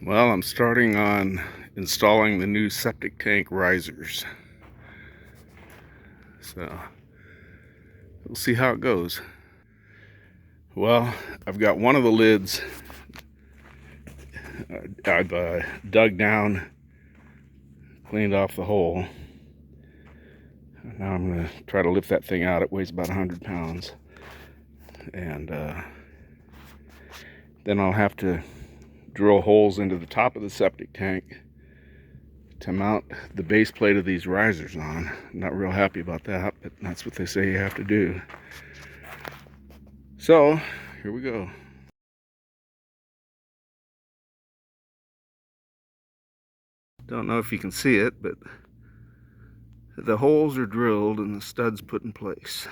Well, I'm starting on installing the new septic tank risers. So, we'll see how it goes. Well, I've got one of the lids I've dug down, cleaned off the hole. Now I'm going to try to lift that thing out. It weighs about 100 pounds. And then I'll have to drill holes into the top of the septic tank to mount the base plate of these risers on. I'm not real happy about that, but that's what they say you have to do. So, here we go. Don't know if you can see it, but the holes are drilled and the studs put in place.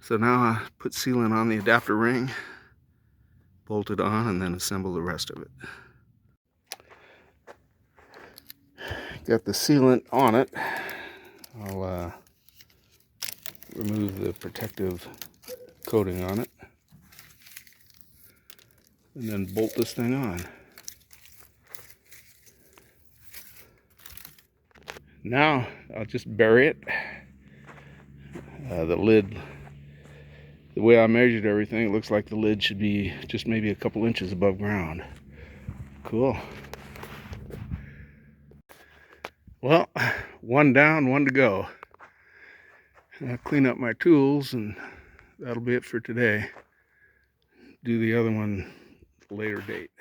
So now I put sealant on the adapter ring, bolt it on, and then assemble the rest of it. Got the sealant on it. I'll remove the protective coating on it and then bolt this thing on. Now I'll just bury it. The lid, the way I measured everything, it looks like the lid should be just maybe a couple inches above ground. Cool. Well, one down, one to go. I'll clean up my tools and that'll be it for today. Do the other one at a later date.